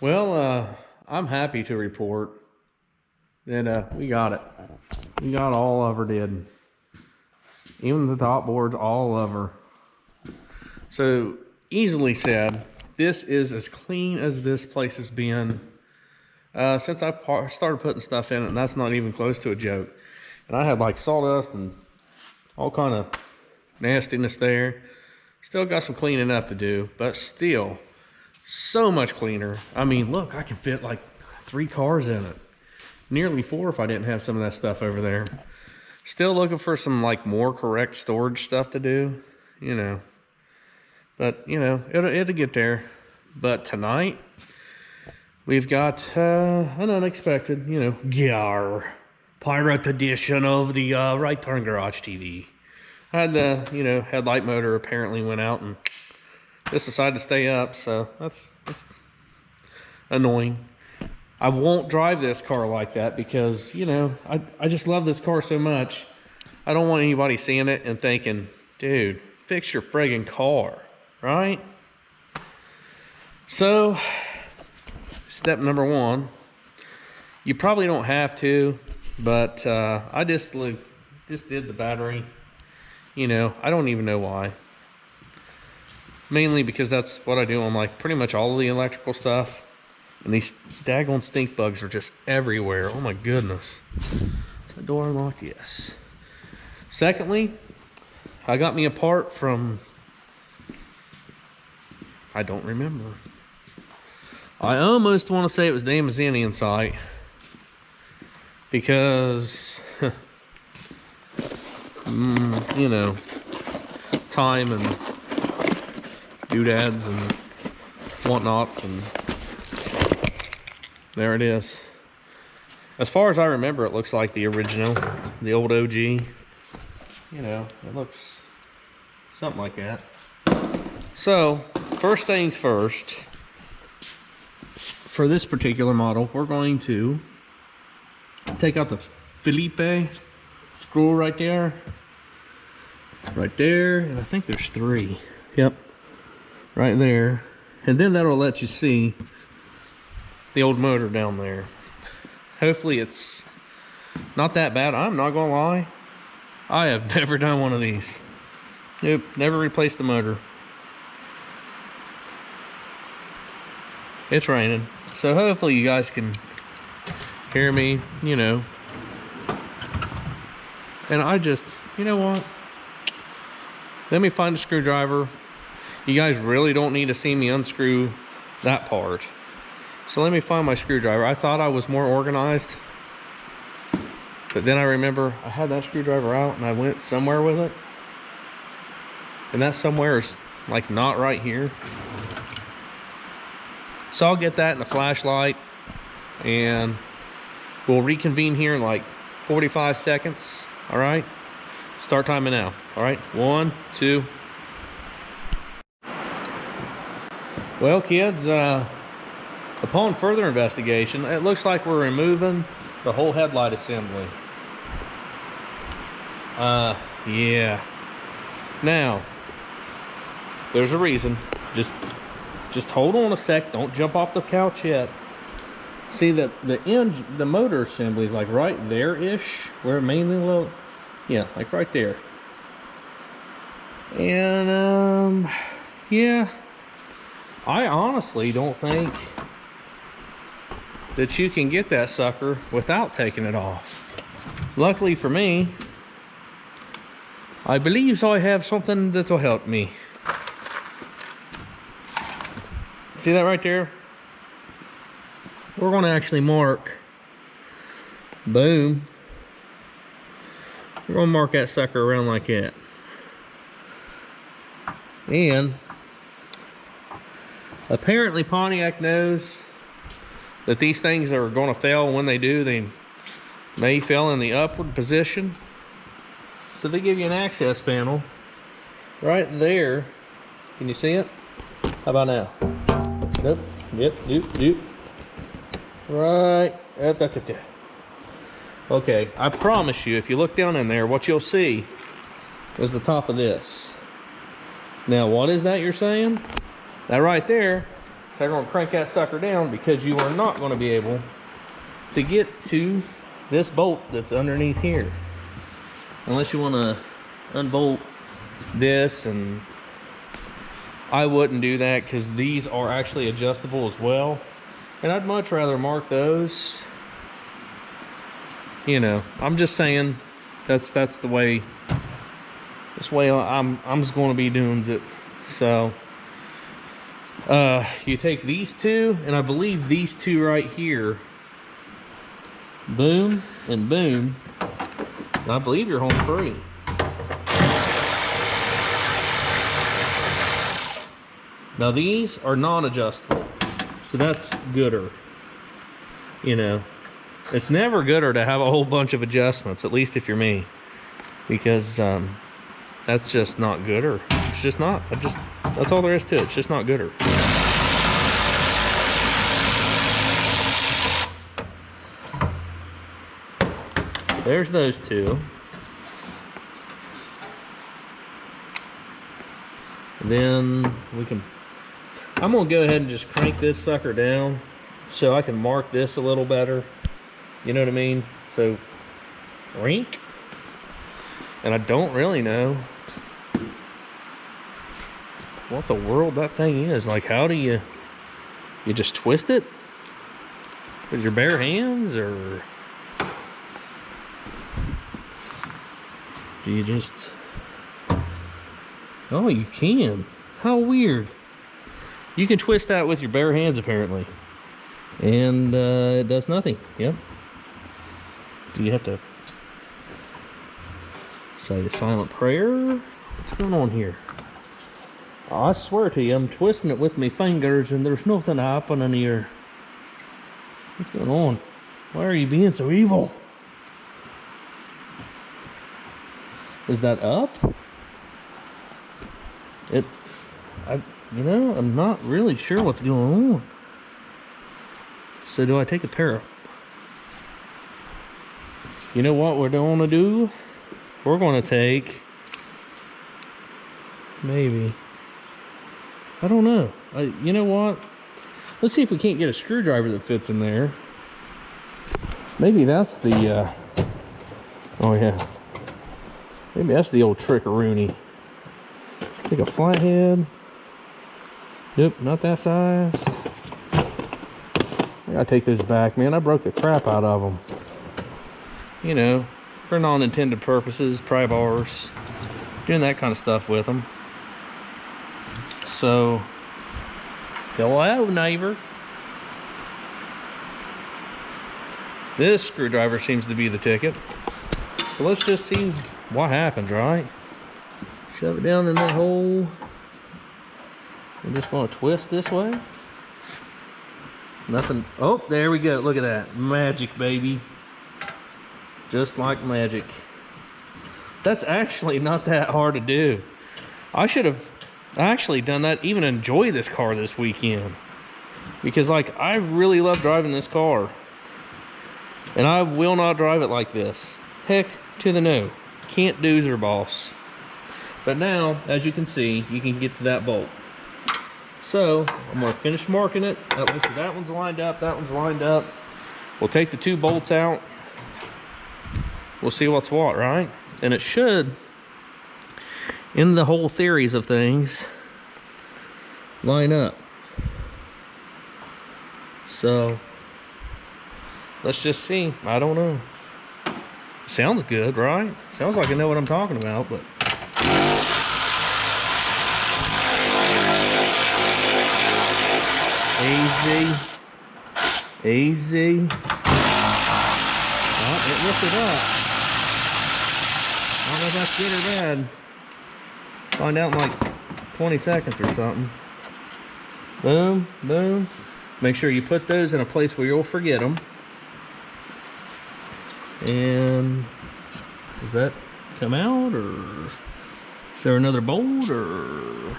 Well, I'm happy to report that we got it. We got all of her did. Even the top boards, all of her. So, easily said, this is as clean as this place has been since I started putting stuff in it, and that's not even close to a joke. And I had like sawdust and all kind of nastiness there. Still got some cleaning up to do, but still so much cleaner. I mean, look, I can fit like 3 cars in it. Nearly 4 if I didn't have some of that stuff over there. Still looking for some like more correct storage stuff to do, you know. But, you know, it'll get there. But tonight, we've got an unexpected, you know, GAR pirate edition of the right turn garage TV. I had the, you know, headlight motor apparently went out and just decided to stay up, so that's annoying. I won't drive this car like that because, you know, I just love this car so much. I don't want anybody seeing it and thinking, dude, fix your friggin' car, right? So, step number 1, you probably don't have to, but I just did the battery. You know, I don't even know why. Mainly because that's what I do on like pretty much all of the electrical stuff. And these daggone stink bugs are just everywhere. Oh my goodness. Is the door unlocked? Yes. Secondly, I got me a part from, I don't remember. I almost want to say it was the Amazonian site. Because, you know, time and doodads and whatnots, and there it is. As far as I remember, it looks like the original, the old OG. You know, it looks something like that. So, first things first, for this particular model, we're going to take out the Felipe screw right there, and I think there's 3. Yep, right there, and then that'll let you see the old motor down there. Hopefully it's not that bad. I'm not gonna lie, I have never done one of these. Nope, never replaced the motor. It's raining, so hopefully you guys can hear me, you know. And I just, you know what? Let me find a screwdriver. You guys really don't need to see me unscrew that part. So let me find my screwdriver. I thought I was more organized, but then I remember I had that screwdriver out and I went somewhere with it. And that somewhere is like not right here. So I'll get that in a flashlight and we'll reconvene here in like 45 seconds. All right, start timing now. All right, 1, 2. Well, kids, upon further investigation, it looks like we're removing the whole headlight assembly. Yeah. Now, there's a reason. Just hold on a sec. Don't jump off the couch yet. See that the motor assembly is like right there-ish, where it mainly low. Yeah, like right there. And yeah, I honestly don't think that you can get that sucker without taking it off. Luckily for me, I believe I have something that will help me. See that right there? We're going to actually mark, boom, we're going to mark that sucker around like that. And apparently Pontiac knows that these things are going to fail. When they do, they may fail in the upward position. So they give you an access panel right there. Can you see it? How about now? Nope. Yep. Right. Okay, I promise you, if you look down in there, what you'll see is the top of this. Now, what is that you're saying? That right there So I'm going to crank that sucker down because you are not going to be able to get to this bolt that's underneath here. Unless you want to unbolt this, and I wouldn't do that because these are actually adjustable as well. And I'd much rather mark those. You know, I'm just saying that's the way I'm just going to be doing it. So you take these two, and I believe these two right here, boom and boom, and I believe you're home free. Now these are non-adjustable, so that's gooder. You know, it's never gooder to have a whole bunch of adjustments, at least if you're me, because that's just not gooder. It's just not. That's all there is to it. It's just not gooder. There's those two. Then we can, I'm gonna go ahead and just crank this sucker down so I can mark this a little better. You know what I mean? So, rink. And I don't really know what the world that thing is. Like, how do you just twist it with your bare hands, or do you just, oh, you can. How weird. You can twist that with your bare hands apparently, and it does nothing. Yep. Do you have to say a silent prayer? What's going on here? I swear to you, I'm twisting it with my fingers and there's nothing happening here. What's going on? Why are you being so evil? Is that up? You know, I'm not really sure what's going on. So do I take a pair of... You know what we're going to do? We're going to take... Maybe... I don't know. You know what? Let's see if we can't get a screwdriver that fits in there. Maybe that's the... Oh yeah. Maybe that's the old trick-a-rooney. Take a flathead. Nope, not that size. I gotta take those back, man. I broke the crap out of them. You know, for non-intended purposes, pry bars, doing that kind of stuff with them. So, hello, neighbor. This screwdriver seems to be the ticket. So let's just see what happens, right? Shove it down in that hole. I'm just going to twist this way. Nothing. Oh, there we go. Look at that. Magic, baby. Just like magic. That's actually not that hard to do. I should have actually done that, even enjoy this car this weekend. Because, like, I really love driving this car. And I will not drive it like this. Heck to the no. Can't do boss. But now, as you can see, you can get to that bolt. So, I'm going to finish marking it. That one's lined up, that one's lined up. We'll take the two bolts out. We'll see what's what, right? And it should, in the whole theories of things, line up. So, let's just see. I don't know. Sounds good, right? Sounds like I know what I'm talking about, but... Easy. Easy. Oh, it lifted up. I don't know if that's good or bad. Find out in like 20 seconds or something. Boom, boom. Make sure you put those in a place where you'll forget them. And does that come out, or is there another bolt, or...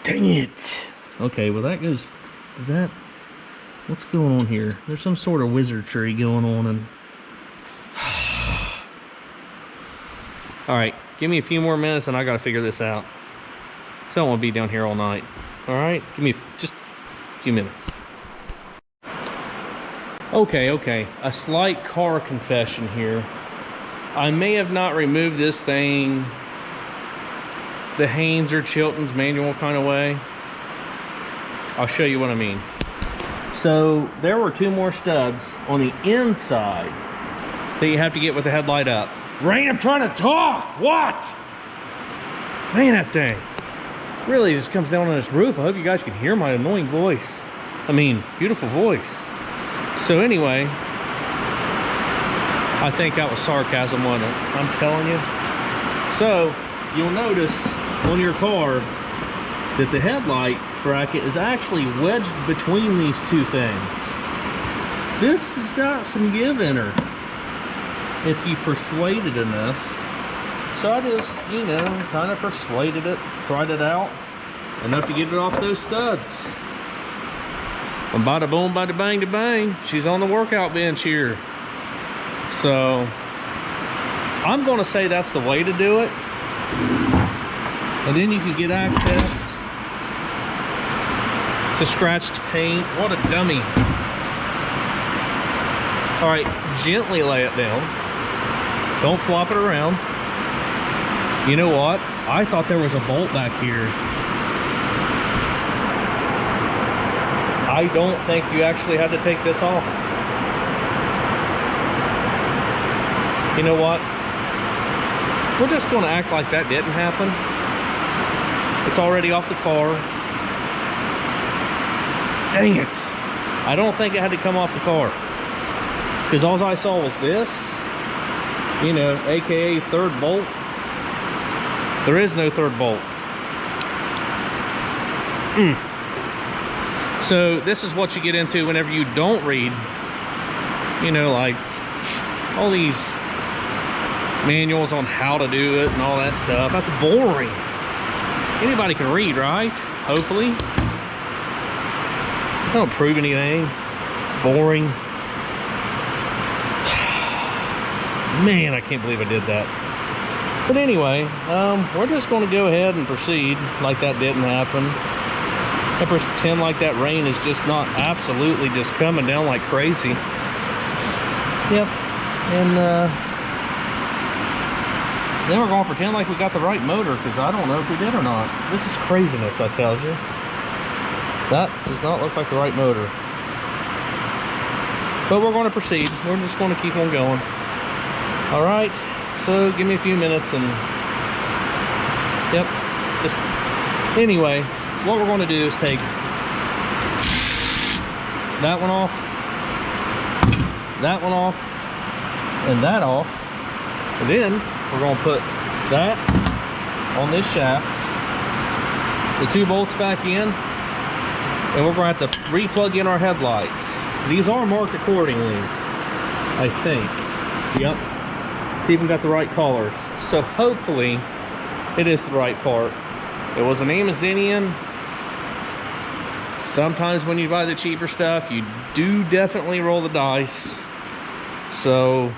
Dang it. Okay, well that goes, is that, what's going on here? There's some sort of wizardry going on, and all right, give me a few more minutes and I gotta figure this out. So I don't want to be down here all night. All right, give me just a few minutes. Okay, a slight car confession here. I may have not removed this thing the Haynes or Chilton's manual kind of way. I'll show you what I mean. So there were 2 more studs on the inside that you have to get with the headlight up. Rain, I'm trying to talk. What? Man, that thing really just comes down on this roof. I hope you guys can hear my annoying voice. I mean, beautiful voice. So anyway, I think that was sarcasm, wasn't it? I'm telling you. So you'll notice on your car that the headlight bracket is actually wedged between these 2 things. This has got some give in her if you persuade it enough. So I just, you know, kind of persuaded it, tried it out enough to get it off those studs. And bada boom, bada bang, da bang, she's on the workout bench here. So I'm going to say that's the way to do it. And then you can get access to scratched paint. What a dummy. All right, gently lay it down. Don't flop it around. You know what? I thought there was a bolt back here. I don't think you actually had to take this off. You know what? We're just going to act like that didn't happen. It's already off the car. Dang it. I don't think it had to come off the car. Because all I saw was this. You know, AKA third bolt. There is no third bolt. So this is what you get into whenever you don't read, you know, like all these manuals on how to do it and all that stuff. That's boring. Anybody can read, right? Hopefully. I don't prove anything. It's boring. Man, I can't believe I did that. But anyway, we're just going to go ahead and proceed like that didn't happen. And pretend like that rain is just not absolutely just coming down like crazy. Yep. And then we're going to pretend like we got the right motor, because I don't know if we did or not. This is craziness, I tell you. That does not look like the right motor. But we're going to proceed. We're just going to keep on going. All right. So give me a few minutes and yep. Just anyway, what we're going to do is take that one off, and that off, and then we're going to put that on this shaft, the 2 bolts back in, and we're going to have to re-plug in our headlights. These are marked accordingly, I think. Yep. It's even got the right colors. So hopefully it is the right part. It was an Amazonian. Sometimes when you buy the cheaper stuff, you do definitely roll the dice. So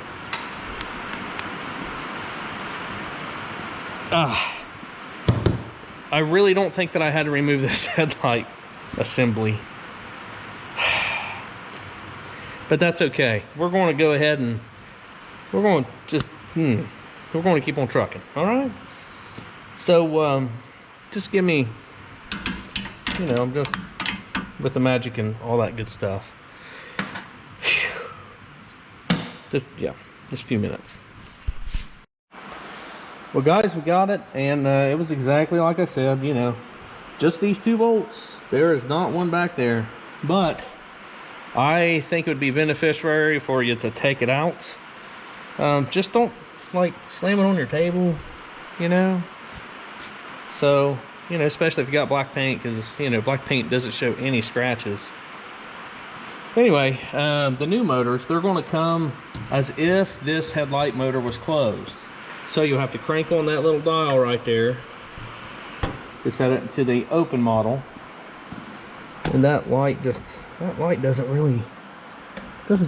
I really don't think that I had to remove this headlight assembly. But that's okay. We're going to go ahead and we're going to just we're going to keep on trucking. All right. So just give me, you know, I'm just with the magic and all that good stuff. Just a few minutes. Well, guys, we got it, and it was exactly like I said. You know, just these 2 bolts. There is not one back there, but I think it would be beneficial for you to take it out. Just don't like slam it on your table, you know. So, you know, especially if you got black paint, because, you know, black paint doesn't show any scratches. Anyway, the new motors, they're going to come as if this headlight motor was closed. So you'll have to crank on that little dial right there to set it to the open model. And that light doesn't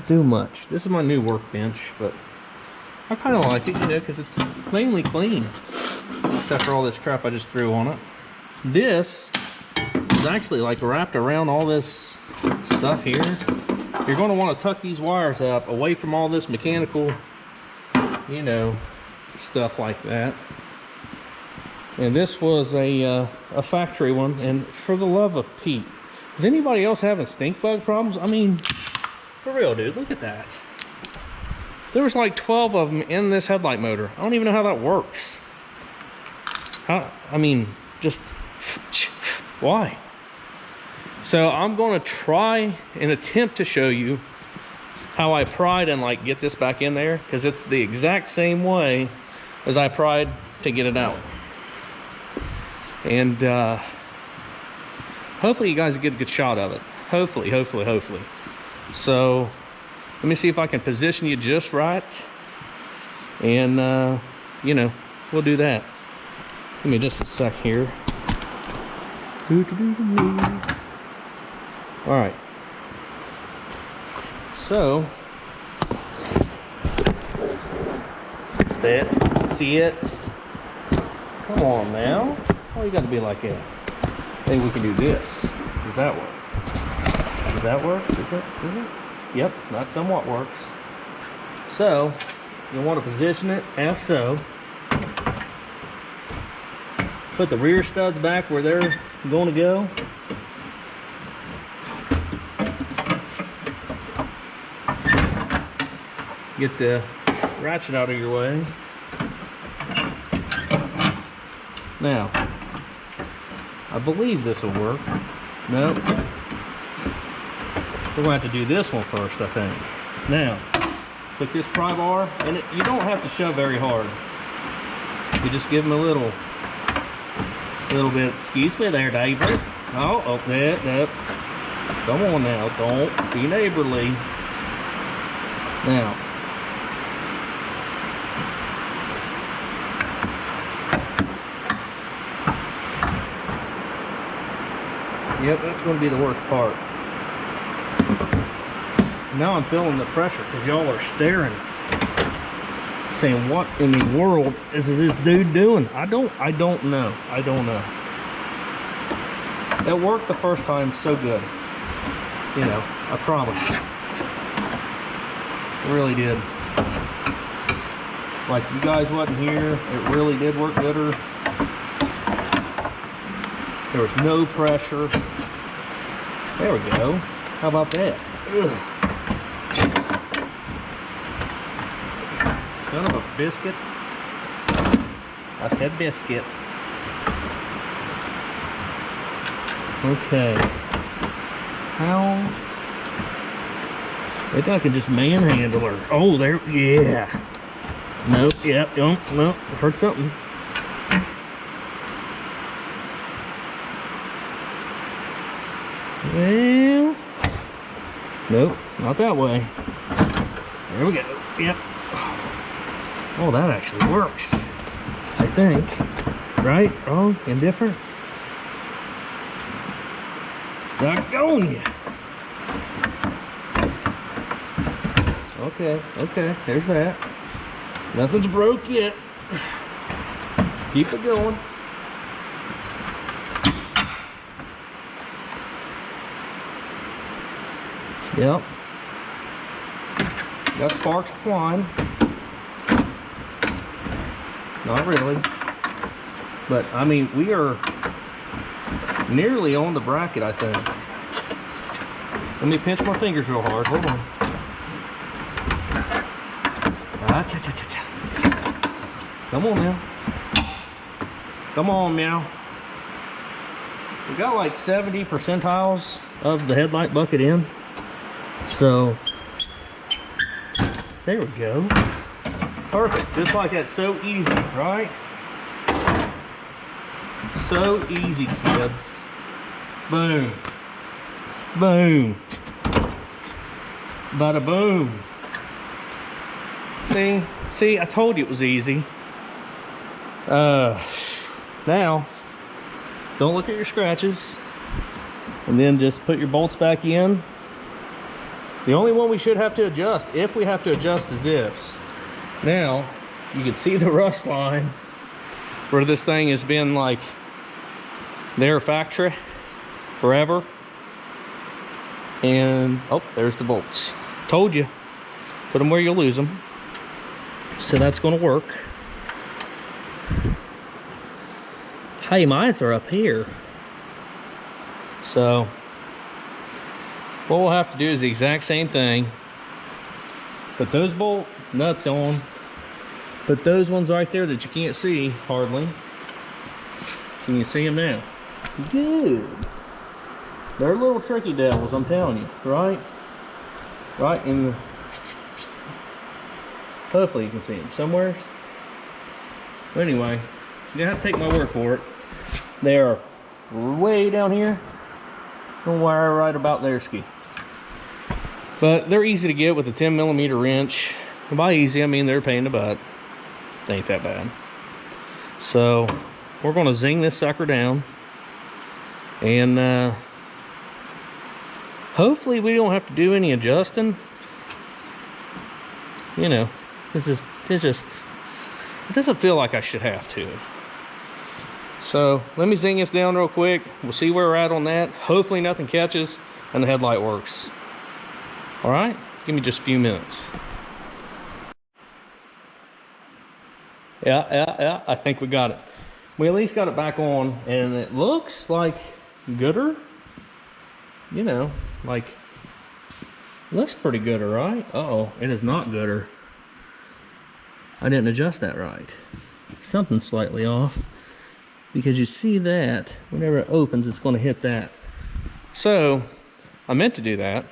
do much. This is my new workbench, but I kind of like it, you know, because it's mainly clean, except for all this crap I just threw on it. This is actually like wrapped around all this stuff here. You're going to want to tuck these wires up away from all this mechanical, you know, stuff like that. And this was a factory one. And for the love of Pete, is anybody else having stink bug problems? I mean, for real, dude, look at that. There was like 12 of them in this headlight motor. I don't even know how that works. I mean, just why? So I'm going to try and attempt to show you how I pried and like get this back in there, because it's the exact same way as I pried to get it out. And hopefully you guys get a good shot of it. Hopefully. So let me see if I can position you just right, and you know, we'll do that. Give me just a sec here. All right, so see it. Come on now. Oh, you got to be like that. I think we can do this. Does that work? Does that work? Is it? Yep, that somewhat works. So you want to position it as so. Put the rear studs back where they're going to go. Get the ratchet out of your way. Now, I believe this will work. Nope. We're going to have to do this one first, I think. Now, put this pry bar, and you don't have to shove very hard. You just give them a little bit. Excuse me there, David. Oh, no. Come on now, don't be neighborly. Now, yep, that's going to be the worst part. Now I'm feeling the pressure because y'all are staring, saying, what in the world is this dude doing? I don't know. It worked the first time so good. You know, I promise. It really did. Like, you guys wasn't here, it really did work better. There was no pressure. There we go. How about that? Ugh. Son of a biscuit. I said biscuit. Okay. How? Maybe I can just manhandle her. Oh, there. Yeah. Nope. Yep. Don't. No. Heard something. Well. Nope. Not that way. There we go. Yep. Oh, that actually works. I think. Right? Wrong? Indifferent? Doggone you. Okay, there's that. Nothing's broke yet. Keep it going. Yep. Got sparks flying. Not really. But, I mean, we are nearly on the bracket, I think. Let me pinch my fingers real hard. Hold on. Come on now. Come on now. We got like 70 percentiles of the headlight bucket in. So, there we go. Perfect. Just like that. So easy, right? So easy, kids. Boom. Boom. Bada boom. See, I told you it was easy. Now, don't look at your scratches. And then just put your bolts back in. The only one we should have to adjust, if we have to adjust, is this. Now, you can see the rust line where this thing has been like their factory forever. And, oh, there's the bolts. Told you, put them where you'll lose them. So that's gonna work. Hey, mine are up here. So, what we'll have to do is the exact same thing. Put those bolt nuts on. Put those ones right there that you can't see, hardly. Can you see them now? Good. They're little tricky devils, I'm telling you, right? Right in the... Hopefully you can see them somewhere. But anyway, you have to take my word for it. They are way down here. Don't wire right about there, ski. But they're easy to get with a 10mm wrench. And by easy, I mean they're a pain in the butt. They ain't that bad. So we're gonna zing this sucker down. And hopefully we don't have to do any adjusting. You know, it doesn't feel like I should have to. So let me zing this down real quick. We'll see where we're at on that. Hopefully nothing catches and the headlight works. All right, give me just a few minutes. Yeah, I think we got it. We at least got it back on, and it looks like gooder. You know, like, looks pretty gooder, right? Uh-oh, it is not gooder. I didn't adjust that right. Something's slightly off, because you see that whenever it opens, it's going to hit that. So I meant to do that,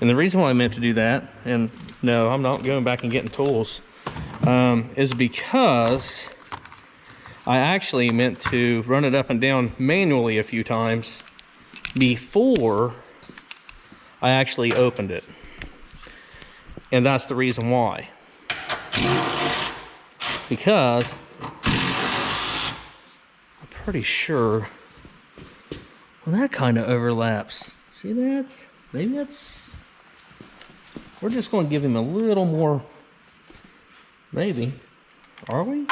and the reason why I meant to do that, and no, I'm not going back and getting tools, is because I actually meant to run it up and down manually a few times before I actually opened it. And that's the reason why. Because I'm pretty sure, well, that kind of overlaps. See that? Maybe that's, we're just going to give him a little more, maybe. Are we?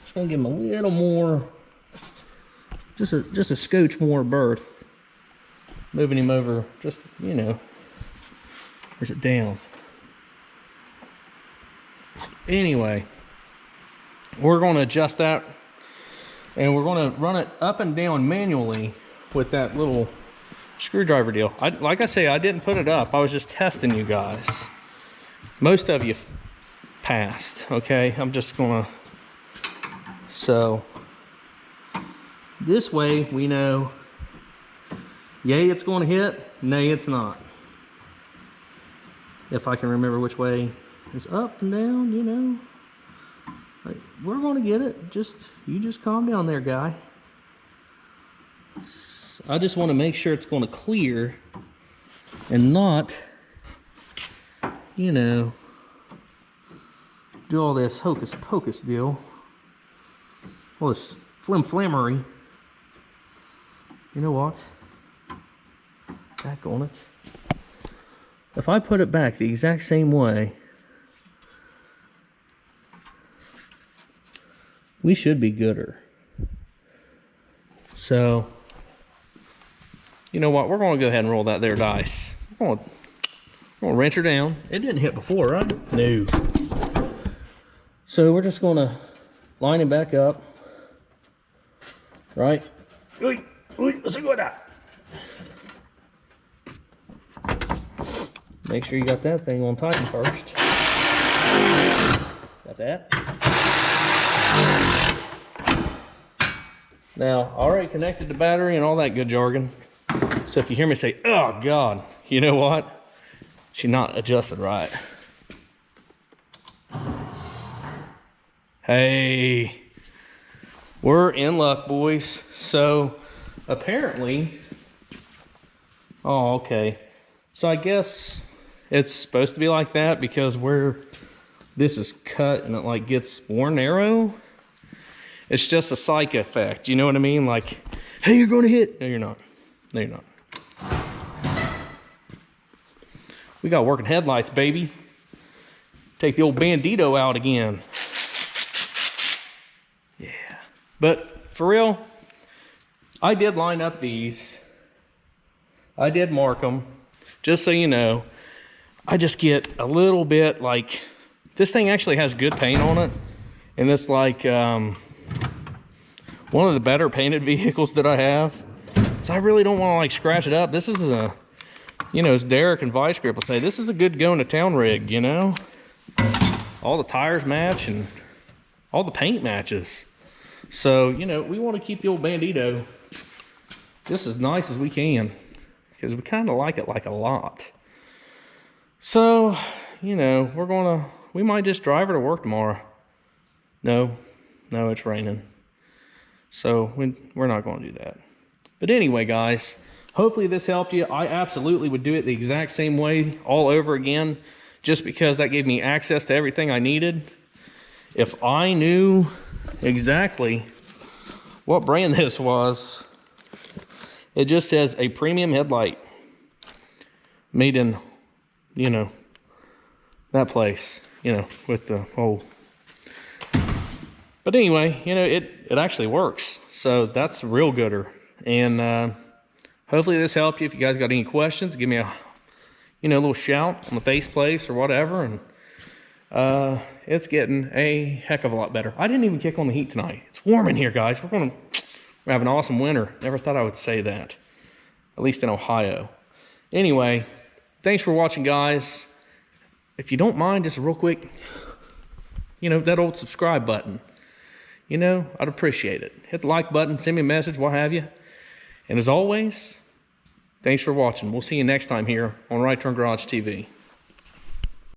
Just going to give him a little more, just a scotch more berth. Moving him over, just, you know, where's it down? Anyway, we're going to adjust that, and we're going to run it up and down manually with that little screwdriver deal. Like I say, I didn't put it up. I was just testing you guys. Most of you passed, okay? I'm just going to... So, this way we know, yay, it's going to hit, nay, it's not. If I can remember which way is up and down, you know. Like, we're going to get it. You just calm down there, guy. I just want to make sure it's going to clear and not, you know, do all this hocus pocus deal. All this flimflammery. You know what? Back on it. If I put it back the exact same way, we should be gooder. So, you know what? We're going to go ahead and roll that there dice. We're going to wrench her down. It didn't hit before, right? No. So we're just going to line it back up. Right? Let's go with that. Make sure you got that thing on tighten first. Got that? Now, I already connected the battery and all that good jargon. So if you hear me say, oh God, you know what? She's not adjusted right. Hey, we're in luck, boys. So apparently, oh, okay. So I guess it's supposed to be like that because where this is cut and it like gets more narrow, it's just a psych effect. You know what I mean? Like, hey, you're going to hit. No, you're not. No, you're not. We got working headlights, baby. Take the old bandito out again. Yeah. But for real, I did line up these. I did mark them. Just so you know, I just get a little bit like, this thing actually has good paint on it. And it's like one of the better painted vehicles that I have. So I really don't want to like scratch it up. This is a, you know, as Derek and Vice Grip will say, this is a good going to town rig, you know? All the tires match and all the paint matches. So, you know, we want to keep the old Bandito just as nice as we can, because we kind of like it like a lot. So, you know, we might just drive her to work tomorrow. No, it's raining. So we're not going to do that. But anyway, guys, hopefully this helped you. I absolutely would do it the exact same way all over again, just because that gave me access to everything I needed. If I knew exactly what brand this was, it just says a premium headlight made in, you know, that place, you know, with the whole. But anyway, you know, it actually works. So that's real gooder. And hopefully this helped you. If you guys got any questions, give me a, you know, a little shout on the faceplates or whatever. And it's getting a heck of a lot better. I didn't even kick on the heat tonight. It's warm in here, guys. We're gonna have an awesome winter. Never thought I would say that, at least in Ohio. Anyway, thanks for watching, guys. If you don't mind, just real quick, you know, that old subscribe button, you know, I'd appreciate it. Hit the like button, send me a message, what have you. And as always, thanks for watching. We'll see you next time here on Right Turn Garage TV.